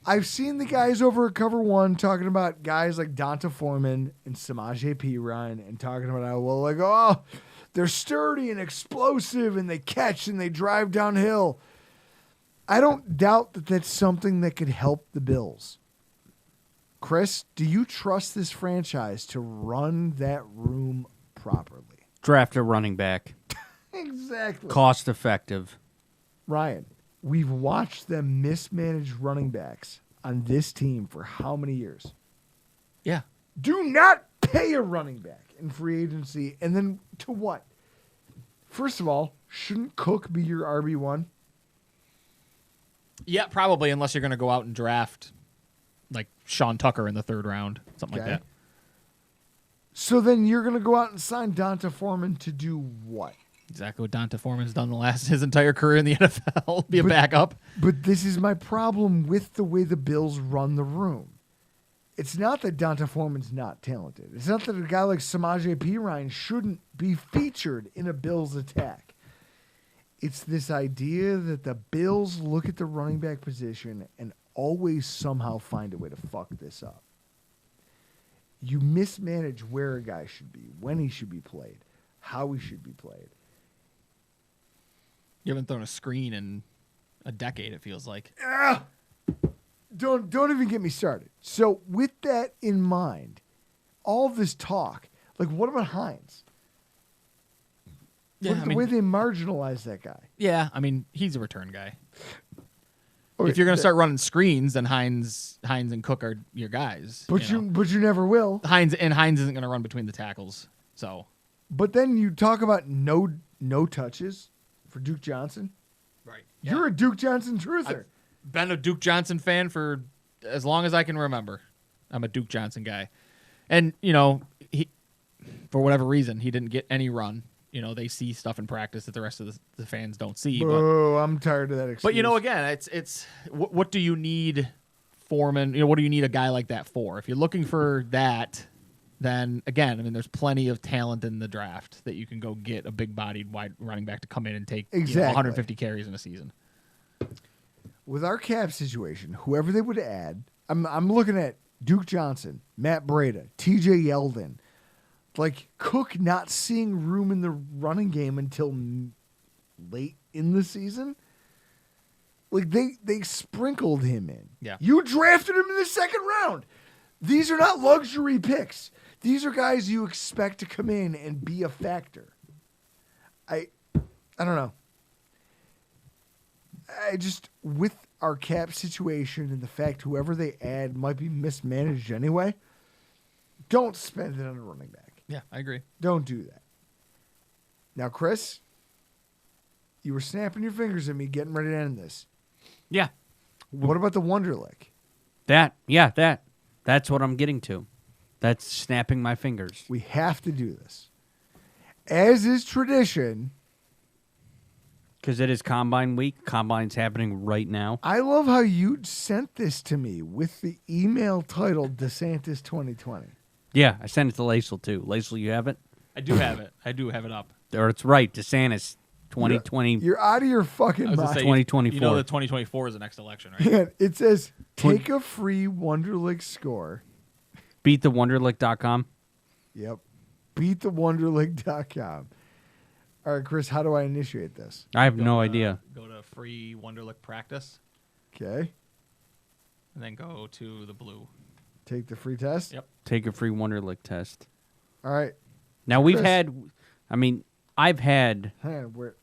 I've seen the guys over at Cover One talking about guys like Donta Foreman and Samaje Perine and talking about how, they're sturdy and explosive and they catch and they drive downhill. I don't doubt that that's something that could help the Bills. Chris, do you trust this franchise to run that room properly? Draft a running back. Exactly. Cost effective. Ryan, we've watched them mismanage running backs on this team for how many years? Yeah. Do not pay a running back in free agency. And then to what? First of all, shouldn't Cook be your RB1? Yeah, probably, unless you're going to go out and draft like Sean Tucker in the 3rd round, something like that. So then you're going to go out and sign Donta Foreman to do what? Exactly what Donta Foreman's done his entire career in the NFL. Be a backup. But this is my problem with the way the Bills run the room. It's not that Donta Foreman's not talented. It's not that a guy like Samaje Perine shouldn't be featured in a Bills attack. It's this idea that the Bills look at the running back position and always somehow find a way to fuck this up. You mismanage where a guy should be, when he should be played, how he should be played. You haven't thrown a screen in a decade, it feels like. Don't even get me started. So with that in mind, all this talk, like what about Hines? Look at the way they marginalize that guy. Yeah, I mean, he's a return guy. Okay, If you're going to start running screens, then Hines and Cook are your guys. But you never will. Hines isn't going to run between the tackles. So, But then you talk about no touches for Duke Johnson. right. You're a Duke Johnson truther. Been a Duke Johnson fan for as long as I can remember. I'm a Duke Johnson guy. And, he for whatever reason, he didn't get any run. They see stuff in practice that the rest of the fans don't see. Oh, I'm tired of that excuse. But again, it's what do you need Foreman? What do you need a guy like that for? If you're looking for that, then again, I mean, there's plenty of talent in the draft that you can go get a big-bodied wide running back to come in and take Exactly. 150 carries in a season. With our cap situation, whoever they would add, I'm looking at Duke Johnson, Matt Breida, T.J. Yeldon, like Cook not seeing room in the running game until late in the season. Like they sprinkled him in. Yeah. You drafted him in the 2nd round. These are not luxury picks. These are guys you expect to come in and be a factor. I don't know. I just, with our cap situation and the fact whoever they add might be mismanaged anyway, don't spend it on a running back. Yeah, I agree. Don't do that. Now, Chris, you were snapping your fingers at me getting ready to end this. Yeah. What about the Wonderlic? That's what I'm getting to. That's snapping my fingers. We have to do this. As is tradition, Because it is Combine Week. Combine's happening right now. I love how you sent this to me with the email titled DeSantis 2020. Yeah, I sent it to Lacel, too. Lacel, you have it? I do have it. I do have it up. Or it's right, DeSantis 2020. You're out of your fucking I was gonna mind. say, 2024. You know that 2024 is the next election, right? Man, it says, take a free Wonderlic score. BeatTheWonderlick.com. Yep. BeatTheWonderlic.com. All right, Chris, how do I initiate this? I have no idea. Go to free Wonderlic practice, Okay. and then go to the blue. Take the free test. Yep. Take a free Wonderlick test. All right. Now, we've Chris. I've had, Hang on. Where?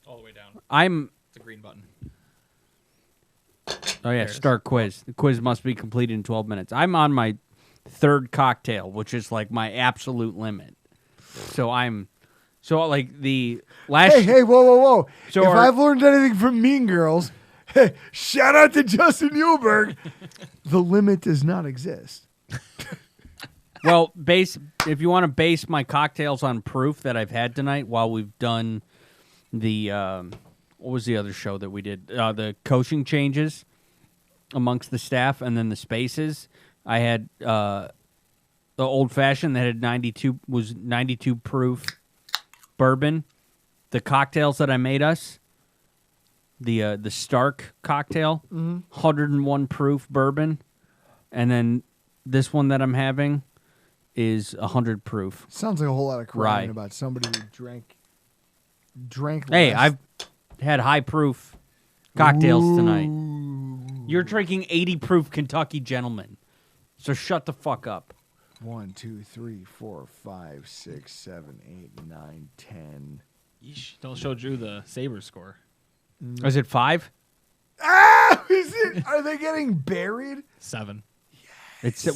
All the way down. It's a green button. oh, yeah, it is. start quiz. The quiz must be completed in 12 minutes. I'm on my third cocktail, which is like my absolute limit. So like the last. Hey, whoa. So if our- I've learned anything from Mean Girls, hey, shout out to Justin Newberg. The limit does not exist. Well, if you want to base my cocktails on proof that I've had tonight while we've done the what was the other show that we did? The coaching changes amongst the staff and then the spaces. I had the old fashioned that had 92 proof bourbon. The cocktails that I made us, the Stark cocktail, 101 proof bourbon, and then this one that I'm having is 100 proof. Sounds like a whole lot of crying Rye. about somebody who drank Hey, less. I've had high proof cocktails tonight. Ooh. You're drinking 80 proof Kentucky Gentleman. So shut the fuck up. 1, 2, 3, 4, 5, 6, 7, 8, 9, 10. Yeesh. Don't show Drew the Sabres score. Is it 5? Ah! Is it? Are they getting buried? 7.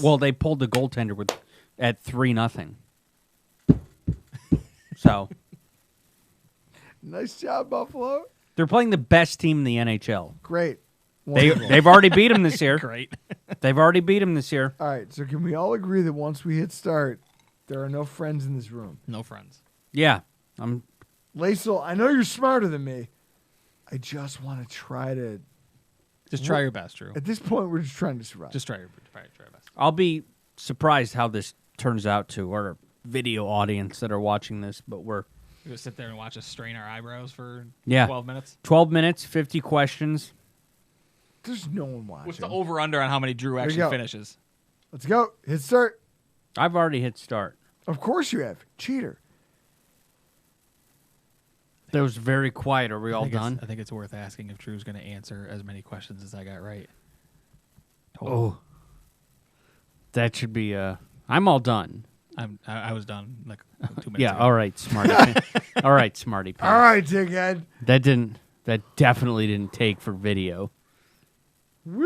Well, they pulled the goaltender at 3-0. So Nice job, Buffalo. they're playing the best team in the NHL. Great. Wonderful. They've already beat them this year. Great. They've already beat them this year. All right, so can we all agree that once we hit start, there are no friends in this room? No friends. Yeah. Lacel, I know you're smarter than me. I just want to try to. Just try your best, Drew. At this point, we're just trying to survive. Just try your best. I'll be surprised how this turns out to our video audience that are watching this, but we're You just sit there and watch us strain our eyebrows for Yeah. 12 minutes. 12 minutes, 50 questions. There's no one watching. What's the over-under on how many Drew you actually go. finishes? Let's go. Hit start. I've already hit start. Of course you have. Cheater. That was very quiet. Are we all done? I think it's worth asking if Drew's going to answer as many questions as I got right. Oh. That should be I'm all done. I was done like 2 minutes Yeah, ago. all right, smarty. All right, smarty pants. All right, dickhead. That definitely didn't take for video. Woo!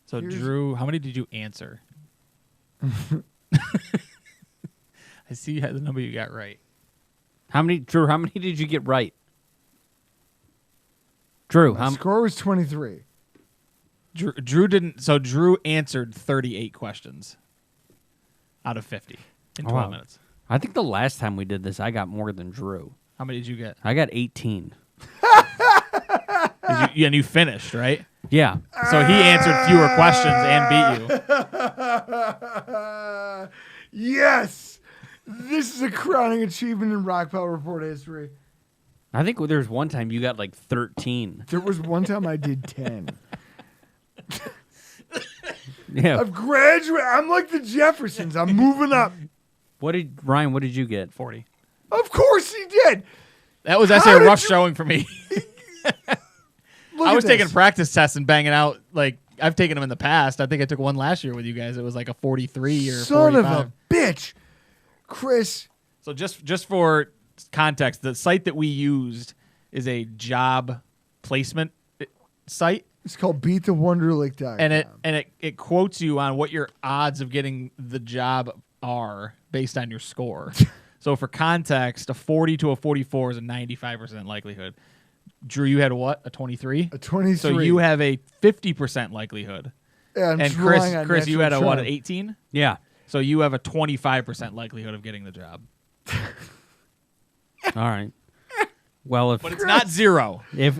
So, Here's- Drew, how many did you answer? I see you had the number you got right. Drew, how many did you get right? Drew, My score was 23. Drew didn't. So Drew answered 38 questions out of 50 in 12 wow. minutes. I think the last time we did this, I got more than Drew. How many did you get? I got 18. And you finished, right? Yeah. So he answered fewer questions and beat you. Yes! This is a crowning achievement in Rock Pile Report history. I think there was one time you got like 13. There was one time I did 10. Yeah. I've graduated. I'm like the Jeffersons. I'm moving up. Ryan, what did you get? 40. Of course he did. That was actually How a did rough you- showing for me. Look I at was taking this. practice tests and banging out. Like, I've taken them in the past. I think I took one last year with you guys. It was like a 43 or Son 45. of a bitch. Chris, So just for context, the site that we used is a job placement site. It's called BeatTheWonderlick.com. And it quotes you on what your odds of getting the job are based on your score. So for context, a 40 to a 44 is a 95% likelihood. Drew, you had what? A 23? A 23. So you have a 50% likelihood. Yeah, I'm And just relying on Chris, you had a natural what? charm. An 18? Yeah. So you have a 25% likelihood of getting the job. All right. Well, But it's not zero. if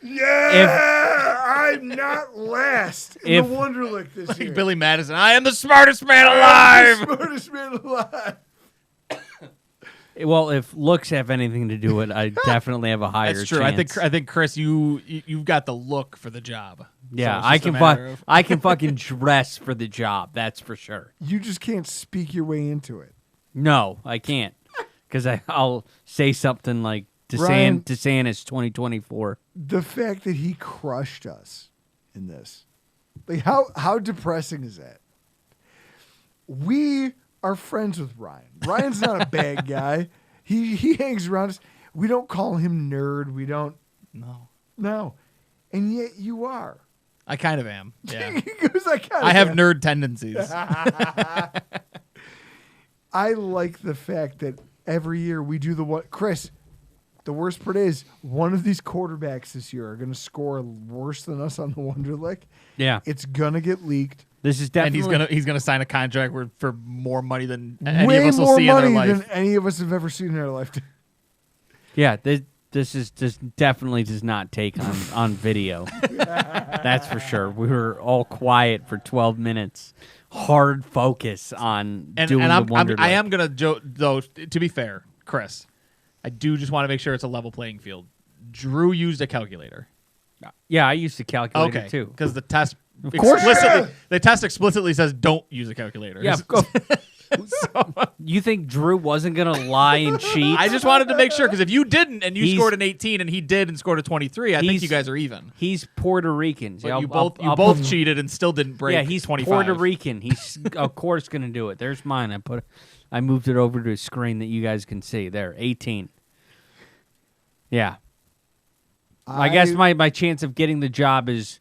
Yeah, I'm not last in if- the Wonderlick this year. Like Billy Madison, I am the smartest man alive. Smartest man alive. if looks have anything to do with it, I definitely have a higher That's true. chance. I think Chris, you've got the look for the job. Yeah, So I it's just a can matter of- I can fucking dress for the job. That's for sure. You just can't speak your way into it. No, I can't, because I'll say something like Ryan- DeSantis 2024. The fact that he crushed us in this, like how depressing is that? We are friends with Ryan. Ryan's not a bad guy. He hangs around us. We don't call him nerd. We don't. No, and yet you are. I kind of am. Yeah. He goes, I have nerd tendencies. I like the fact that every year we do the what, Chris. The worst part is one of these quarterbacks this year are going to score worse than us on the Wonderlick. Yeah, It's gonna get leaked. this is And definitely. he's gonna sign a contract for more money than any Way of us will more see in their money life. than any of us have ever seen in our lifetime. Yeah, this is just definitely does not take on video. That's for sure. We were all quiet for 12 minutes, hard focus on doing and the Wonderlick. I am gonna though. To be fair, Chris, I do just want to make sure it's a level playing field. Drew used a calculator. Yeah, I used a calculator Okay, too. because the test course. explicitly says don't use a calculator. Yeah, of course. You think Drew wasn't gonna lie and cheat? I just wanted to make sure because if you didn't and you He's- scored an 18 and he did and scored a 23, I think He's- you guys are even. He's Puerto Rican. But Yeah, you I'll both put- cheated and still didn't break. Yeah, he's 25. Puerto Rican. He's of course gonna do it. There's mine. I moved it over to a screen that you guys can see. There, 18. Yeah, I guess my chance of getting the job is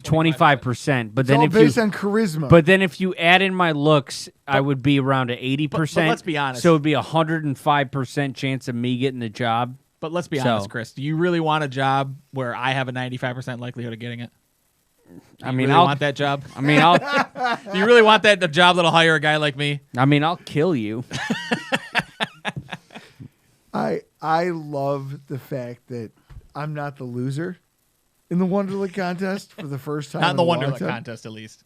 25%. But It's then all if based you on charisma. but then if you add in my looks, I would be around an 80%. but let's be honest. So it'd be 105% chance of me getting the job. But let's be So- honest, Chris. Do you really want a job where I have a 95% likelihood of getting it? I You mean, really I'll want that job? I mean, I'll Do you really want that job that'll hire a guy like me? I'll kill you. I love the fact that I'm not the loser in the Wonderlick contest for the first time. Not in the a long Wonderlick time. contest, at least.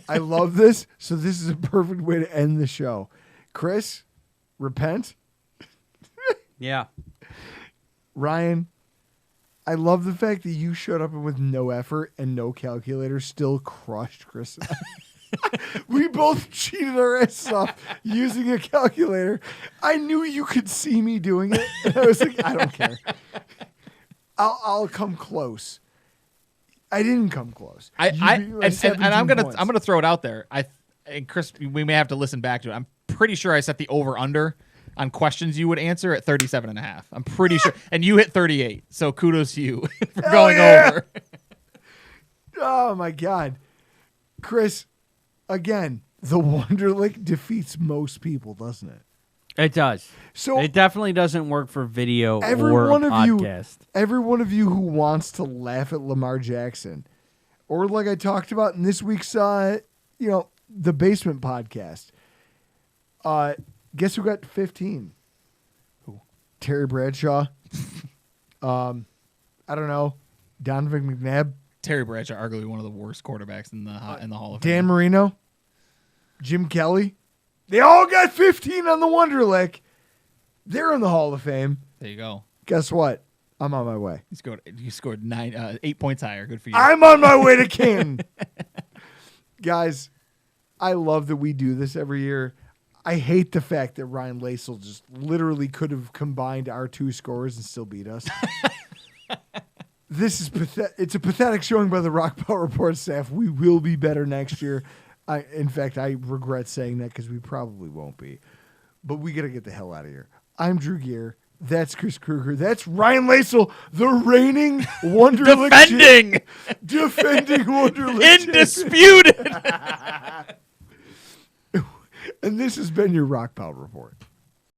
I love this. So this is a perfect way to end the show. Chris, repent. Yeah. Ryan, I love the fact that you showed up and with no effort and no calculator still crushed Chris. And I. We both cheated our asses off using a calculator. I knew you could see me doing it, and I was like, I don't care. I'll come close. I didn't come close. You beat me by And I'm 17 gonna points. throw it out there. And Chris, we may have to listen back to it. I'm pretty sure I set the over under on questions you would answer at 37.5. I'm pretty sure, and you hit 38. So kudos to you for going yeah! over. Oh my God, Chris! Again, the Wonderlick defeats most people, doesn't it? It does. So It definitely doesn't work for video every or one a of you, podcast. every one of you who wants to laugh at Lamar Jackson, or like I talked about in this week's, the Basement podcast. Guess who got 15? Who? Terry Bradshaw. I don't know. Donovan McNabb. Terry Bradshaw, arguably one of the worst quarterbacks in the Hall of Fame. Dan Marino. Jim Kelly. They all got 15 on the Wonderlick. They're in the Hall of Fame. There you go. Guess what? I'm on my way. You scored 8 points higher. Good for you. I'm on my way to Canton. Guys, I love that we do this every year. I hate the fact that Ryan Lasel just literally could have combined our two scores and still beat us. This is pathetic. It's a pathetic showing by the Rock Power Report staff. We will be better next year. In fact, I regret saying that because we probably won't be. But we got to get the hell out of here. I'm Drew Gear. That's Chris Kruger. That's Ryan Lasel, the reigning Wonderlic defending Wonderlic Indisputed. And this has been your Rock Pile Report.